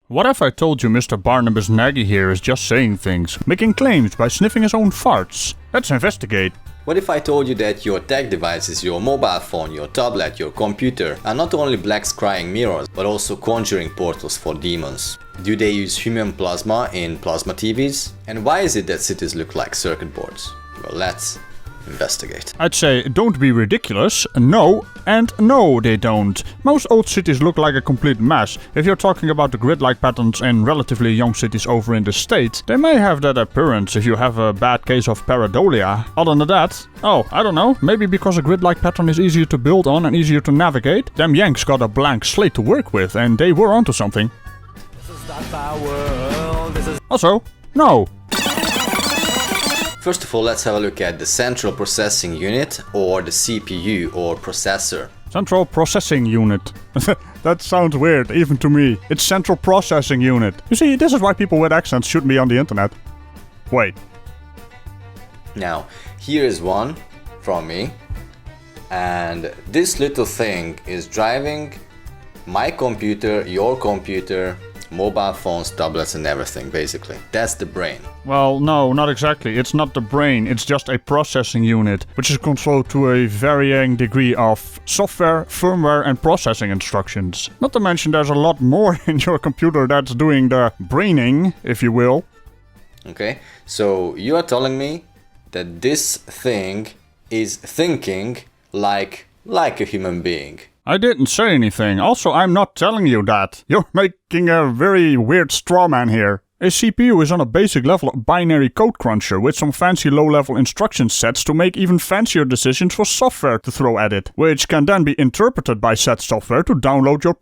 What if I told you Mr. Barnabas Nagy here is just saying things, making claims by sniffing his own farts? Let's investigate. What if I told you that your tech devices, your mobile phone, your tablet, your computer are not only black scrying mirrors, but also conjuring portals for demons? Do they use human plasma in plasma TVs? And why is it that cities look like circuit boards? Well, let's investigate. I'd say don't be ridiculous, no, and no they don't. Most old cities look like a complete mess. If you're talking about the grid-like patterns in relatively young cities over in the States, they may have that appearance if you have a bad case of pareidolia. Other than that, oh, I don't know, maybe because a grid-like pattern is easier to build on and easier to navigate, them Yanks got a blank slate to work with and they were onto something. This is not my world. This is Also, no. First of all, let's have a look at the Central Processing Unit, or the CPU, or processor. Central Processing Unit. That sounds weird, even to me. It's Central Processing Unit. You see, this is why people with accents shouldn't be on the internet. Wait. Now, here is one from me, and this little thing is driving my computer, your computer, mobile phones, tablets and everything, basically. That's the brain. Well, no, not exactly. It's not the brain, it's just a processing unit, which is controlled to a varying degree of software, firmware and processing instructions. Not to mention there's a lot more in your computer that's doing the braining, if you will. Okay, so you are telling me that this thing is thinking like a human being. I didn't say anything. Also, I'm not telling you that. You're making a very weird straw man here. A CPU is on a basic level a binary code cruncher with some fancy low-level instruction sets to make even fancier decisions for software to throw at it, which can then be interpreted by said software to download your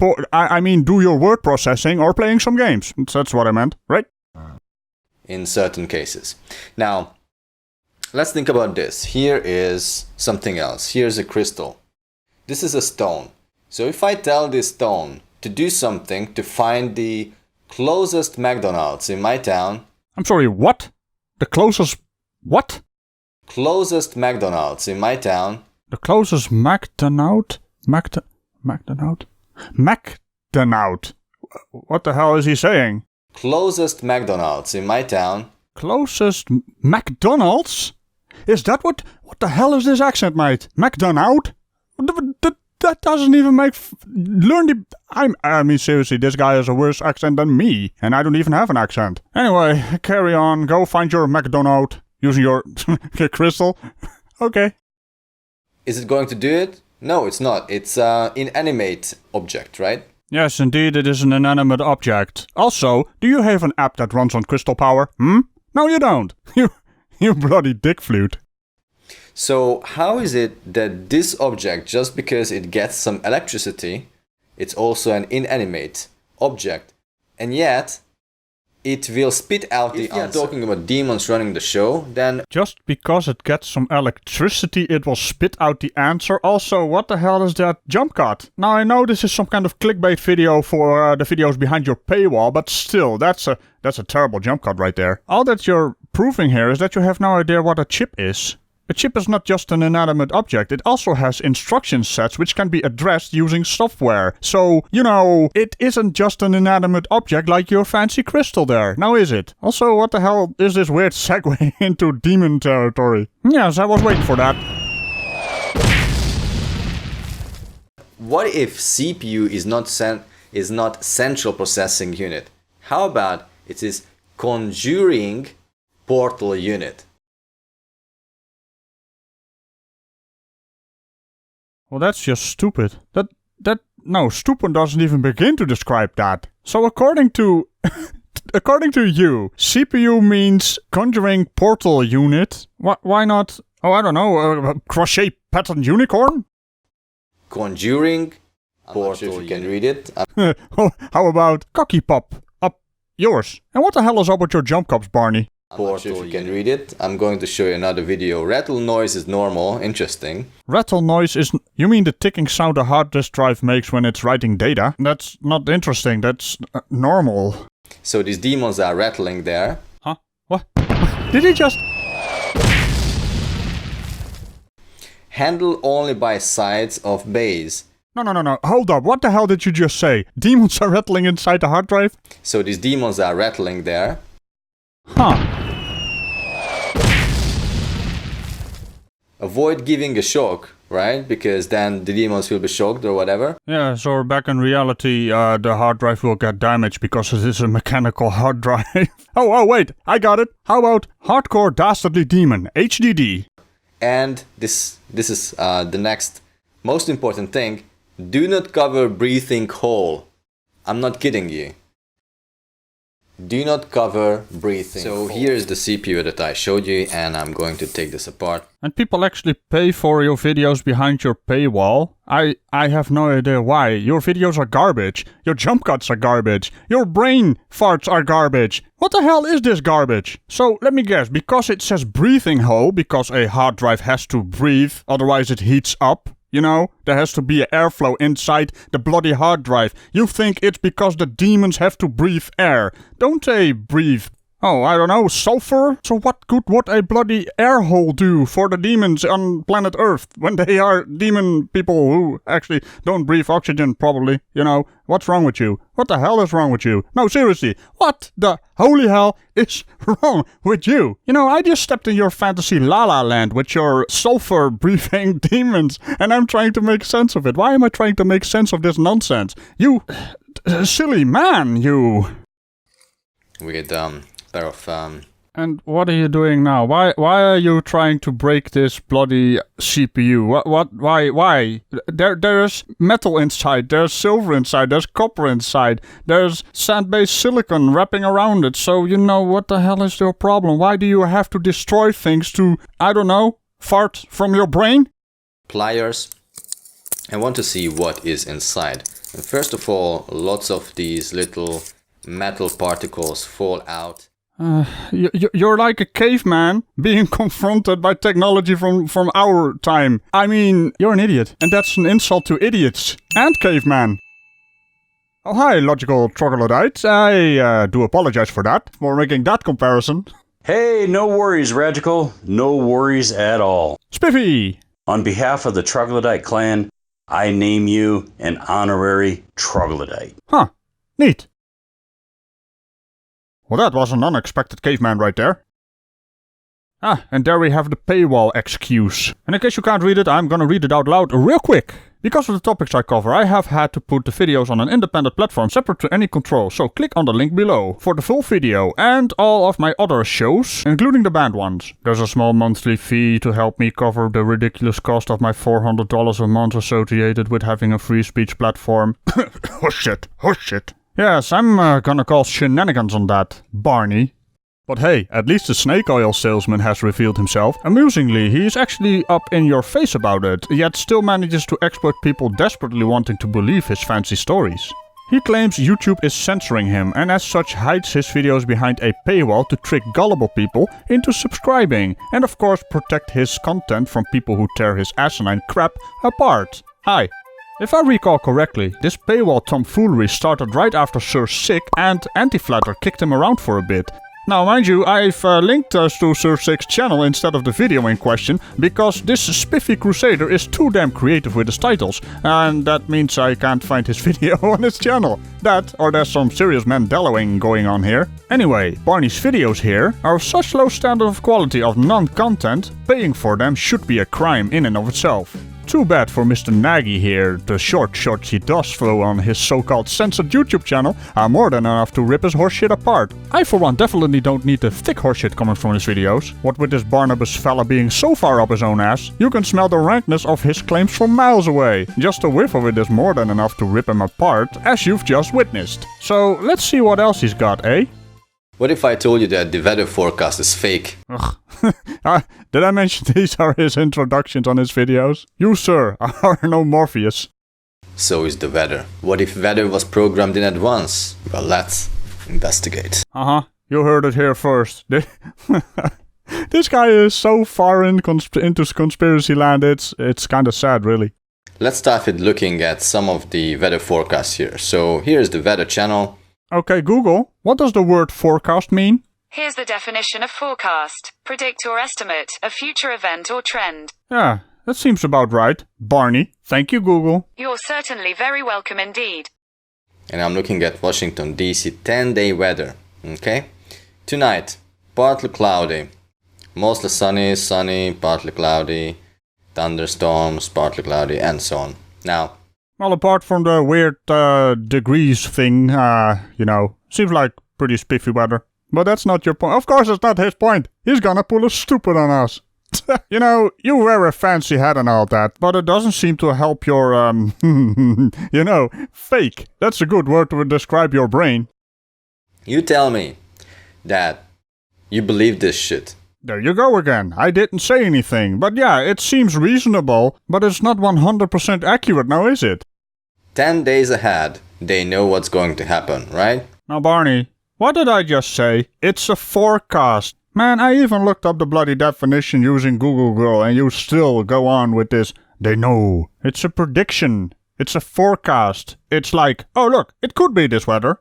do your word processing or playing some games. That's what I meant, right? In certain cases. Now, let's think about this. Here is something else. Here's a crystal. This is a stone. So if I tell this stone to do something to find the closest McDonald's in my town... I'm sorry, what? The closest... what? Closest McDonald's in my town... The closest McDonald? McDonald? McDonald? What the hell is he saying? Closest McDonald's in my town... Closest McDonald's? Is that what the hell is this accent, mate? McDonald? That doesn't even make... I mean, seriously, this guy has a worse accent than me, and I don't even have an accent. Anyway, carry on. Go find your McDonald using your crystal. Okay. Is it going to do it? No, it's not. It's an inanimate object, right? Yes, indeed, it is an inanimate object. Also, do you have an app that runs on crystal power? No, you don't. You bloody dick flute. So how is it that this object, just because it gets some electricity, it's also an inanimate object, and yet it will spit out the answer? If you're talking about demons running the show, then... Just because it gets some electricity, it will spit out the answer? Also, what the hell is that jump cut? Now, I know this is some kind of clickbait video for the videos behind your paywall, but still, that's a terrible jump cut right there. All that you're proving here is that you have no idea what a chip is. A chip is not just an inanimate object, it also has instruction sets which can be addressed using software. So, you know, it isn't just an inanimate object like your fancy crystal there, now is it? Also, what the hell is this weird segue into demon territory? Yes, I was waiting for that. What if CPU is not central processing unit? How about it is conjuring portal unit? Well, that's just stupid. No, stupid doesn't even begin to describe that. So according to you, CPU means conjuring portal unit. Why not, oh, I don't know, crochet pattern unicorn? Conjuring portal unit. You can read it. How about cocky pop? Up yours. And what the hell is up with your jump cups, Barney? Portal, you can read it. I'm going to show you another video. Rattle noise is normal, interesting. Rattle noise is... You mean the ticking sound a hard disk drive makes when it's writing data? That's not interesting, that's normal. So these demons are rattling there. Huh? What? Did he just... Handled only by sides of base. No. Hold up. What the hell did you just say? Demons are rattling inside the hard drive? So these demons are rattling there. Huh. Avoid giving a shock, right? Because then the demons will be shocked or whatever. Yeah, so back in reality, the hard drive will get damaged because it is a mechanical hard drive. Oh, wait. I got it. How about Hardcore Dastardly Demon, HDD? And this is the next most important thing. Do not cover breathing hole. I'm not kidding you. Do not cover breathing. So here's the CPU that I showed you, and I'm going to take this apart. And people actually pay for your videos behind your paywall. I have no idea why. Your videos are garbage. Your jump cuts are garbage. Your brain farts are garbage. What the hell is this garbage? So let me guess, because it says breathing hole, because a hard drive has to breathe, otherwise it heats up. You know, there has to be airflow inside the bloody hard drive. You think it's because the demons have to breathe air. Don't they breathe, oh, I don't know, sulfur? So what good would a bloody air hole do for the demons on planet Earth when they are demon people who actually don't breathe oxygen, probably? You know, what's wrong with you? What the hell is wrong with you? No, seriously, what the holy hell is wrong with you? You know, I just stepped in your fantasy La La Land with your sulfur-breathing demons, and I'm trying to make sense of it. Why am I trying to make sense of this nonsense? You silly man, you. We get pair of And what are you doing now? Why are you trying to break this bloody CPU? Why? There's metal inside, there's silver inside, there's copper inside, there's sand-based silicon wrapping around it, so you know, what the hell is your problem? Why do you have to destroy things to, I don't know, fart from your brain? pliers. I want to see what is inside. And first of all, lots of these little metal particles fall out. You're like a caveman being confronted by technology from our time. I mean, you're an idiot, and that's an insult to idiots and caveman. Oh, hi, logical troglodyte. I do apologize for making that comparison. Hey, no worries, Ragical. No worries at all. Spiffy! On behalf of the Troglodyte clan, I name you an honorary Troglodyte. Huh. Neat. Well, that was an unexpected caveman right there. Ah, and there we have the paywall excuse. And in case you can't read it, I'm gonna read it out loud real quick. Because of the topics I cover, I have had to put the videos on an independent platform separate to any control, so click on the link below for the full video and all of my other shows, including the banned ones. There's a small monthly fee to help me cover the ridiculous cost of my $400 a month associated with having a free speech platform. Horseshit. Yes, I'm gonna call shenanigans on that, Barney. But hey, at least the snake oil salesman has revealed himself. Amusingly, he is actually up in your face about it, yet still manages to exploit people desperately wanting to believe his fancy stories. He claims YouTube is censoring him and as such hides his videos behind a paywall to trick gullible people into subscribing, and of course protect his content from people who tear his asinine crap apart. Hi. If I recall correctly, this paywall tomfoolery started right after Sir Sick and Anti-Flatter kicked him around for a bit. Now mind you, I've linked us to Sir Sick's channel instead of the video in question, because this spiffy crusader is too damn creative with his titles, and that means I can't find his video on his channel. That, or there's some serious Mandeloing going on here. Anyway, Barney's videos here are of such low standard of quality of non-content, paying for them should be a crime in and of itself. Too bad for Mr. Nagy here, the short shots he does throw on his so-called censored YouTube channel are more than enough to rip his horseshit apart. I for one definitely don't need the thick horseshit coming from his videos. What with this Barnabas fella being so far up his own ass, you can smell the rankness of his claims from miles away. Just a whiff of it is more than enough to rip him apart, as you've just witnessed. So let's see what else he's got, eh? What if I told you that the weather forecast is fake? Ugh. Did I mention these are his introductions on his videos? You, sir, are no Morpheus. So is the weather. What if weather was programmed in advance? Well, let's investigate. You heard it here first. This guy is so far into conspiracy land, it's kinda sad, really. Let's start with looking at some of the weather forecasts here. So here's the weather channel. Okay, Google, what does the word forecast mean? Here's the definition of forecast. Predict or estimate a future event or trend. Yeah, that seems about right. Barney, thank you, Google. You're certainly very welcome indeed. And I'm looking at Washington DC 10-day weather. Okay? Tonight, partly cloudy. Mostly sunny, partly cloudy. Thunderstorms, partly cloudy, and so on. Now, Well, apart from the weird degrees thing, seems like pretty spiffy weather. But that's not your point. Of course, it's not his point. He's gonna pull a stupid on us. You wear a fancy hat and all that, but it doesn't seem to help your, fake. That's a good word to describe your brain. you tell me that you believe this shit. There you go again. I didn't say anything. But yeah, it seems reasonable, but it's not 100% accurate now, is it? 10 days ahead, they know what's going to happen, right? Now, Barney, what did I just say? It's a forecast. Man, I even looked up the bloody definition using Google Girl, and you still go on with this. They know. It's a prediction. It's a forecast. It's like, oh look, it could be this weather.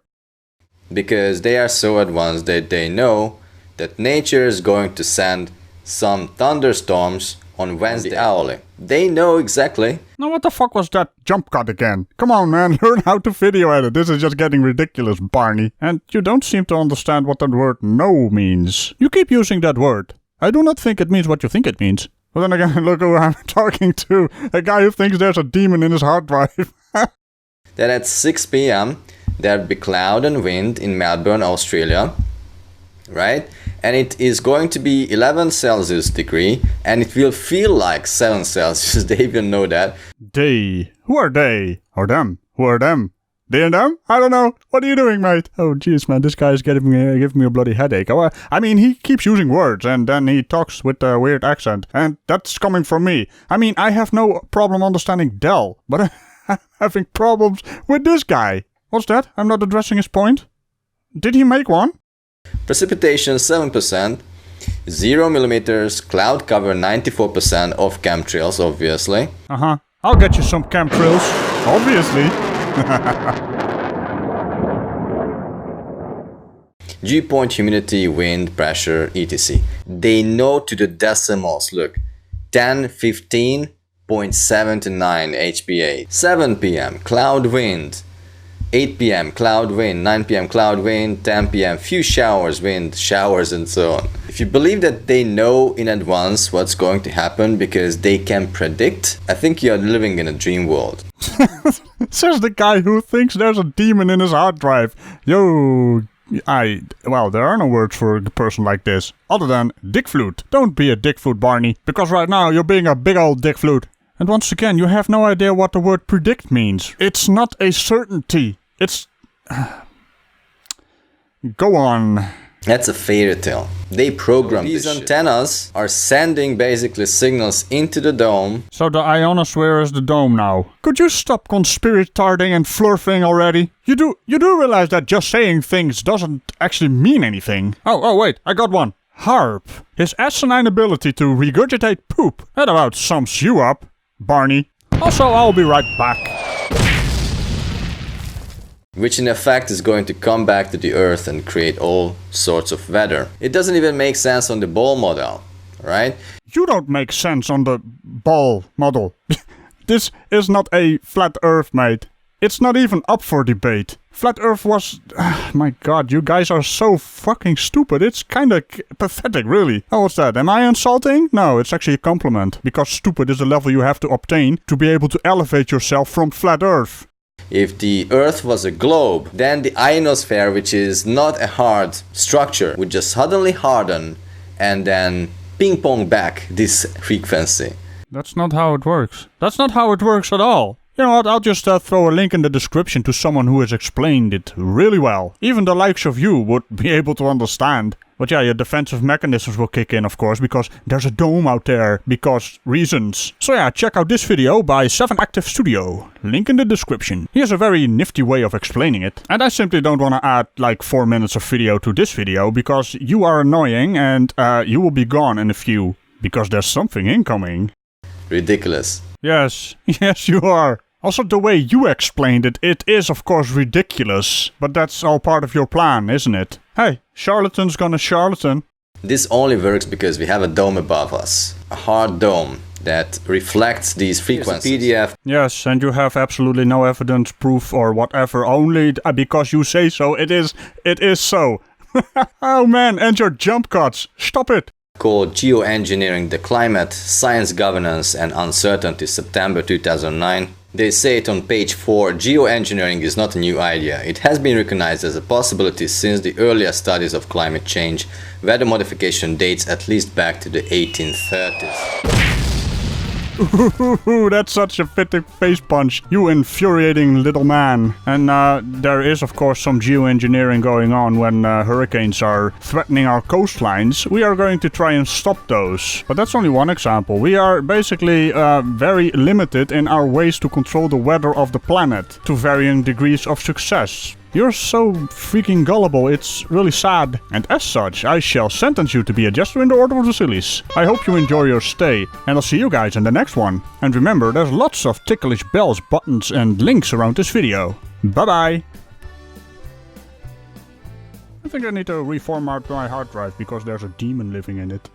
Because they are so advanced that they know that nature is going to send some thunderstorms on Wednesday hourly. They know exactly. Now what the fuck was that jump cut again? Come on, man, learn how to video edit. This is just getting ridiculous, Barney. And you don't seem to understand what that word no means. You keep using that word. I do not think it means what you think it means. But then again, look who I'm talking to. A guy who thinks there's a demon in his hard drive. That at 6 p.m. there'll be cloud and wind in Melbourne, Australia. Right? And it is going to be 11 Celsius degree, and it will feel like 7 Celsius. They even know that. They. Who are they? Or them? Who are them? They and them? I don't know. What are you doing, mate? Oh, jeez, man, this guy is giving me a bloody headache. Oh, I mean, he keeps using words, and then he talks with a weird accent, and that's coming from me. I mean, I have no problem understanding Dell, but I'm having problems with this guy. What's that? I'm not addressing his point? Did he make one? Precipitation 7%, 0 millimeters, cloud cover 94% of chemtrails, obviously. Uh-huh. I'll get you some chemtrails. Obviously. Dew point, humidity, wind, pressure, etc. They know to the decimals. Look, 1015.79 HPA. 7 p.m. cloud wind. 8 p.m. cloud wind, 9 p.m. cloud wind, 10 p.m. few showers, wind, showers, and so on. If you believe that they know in advance what's going to happen because they can predict, I think you're living in a dream world. Says the guy who thinks there's a demon in his hard drive. Well, there are no words for a person like this, other than dick flute. Don't be a dick flute, Barney, because right now you're being a big old dick flute. And once again, you have no idea what the word predict means. It's not a certainty. It's... Go on. That's a fairy tale. They programmed these antennas are sending basically signals into the dome. So the ionosphere is the dome now. Could you stop conspiratarding and flurfing already? You do realize that just saying things doesn't actually mean anything. Oh wait, I got one. Harp. His asinine ability to regurgitate poop. That about sums you up, Barney. Also, I'll be right back. Which in effect is going to come back to the Earth and create all sorts of weather. It doesn't even make sense on the ball model, right? You don't make sense on the ball model. This is not a flat Earth, mate. It's not even up for debate. Flat Earth was... my god, you guys are so fucking stupid. It's kinda pathetic, really. Oh, what's that? Am I insulting? No, it's actually a compliment. Because stupid is the level you have to obtain to be able to elevate yourself from flat Earth. If the Earth was a globe, then the ionosphere, which is not a hard structure, would just suddenly harden and then ping-pong back this frequency. That's not how it works. That's not how it works at all. You know what, I'll just throw a link in the description to someone who has explained it really well. Even the likes of you would be able to understand. But yeah, your defensive mechanisms will kick in, of course, because there's a dome out there, because reasons. So yeah, check out this video by 7active Studio. Link in the description. He has a very nifty way of explaining it. And I simply don't want to add like 4 minutes of video to this video, because you are annoying and you will be gone in a few. Because there's something incoming. Ridiculous. Yes, yes you are. Also, the way you explained it, it is of course ridiculous. But that's all part of your plan, isn't it? Hey, charlatan's gonna charlatan. This only works because we have a dome above us. A hard dome. that reflects these frequencies. PDF. Yes, and you have absolutely no evidence, proof, or whatever, only because you say so. It is so. Oh man, and your jump cuts. Stop it. Called Geoengineering the Climate, Science Governance and Uncertainty, September 2009. They say it on page 4, geoengineering is not a new idea. It has been recognized as a possibility since the earliest studies of climate change. Weather modification dates at least back to the 1830s. Ooh, that's such a fitting face punch, you infuriating little man. And there is of course some geoengineering going on when hurricanes are threatening our coastlines. We are going to try and stop those. But that's only one example. We are basically very limited in our ways to control the weather of the planet, to varying degrees of success. You're so freaking gullible, it's really sad. And as such, I shall sentence you to be a jester in the Order of the Sillies. I hope you enjoy your stay, and I'll see you guys in the next one. And remember, there's lots of ticklish bells, buttons and links around this video. Bye bye! I think I need to reformat my hard drive because there's a demon living in it.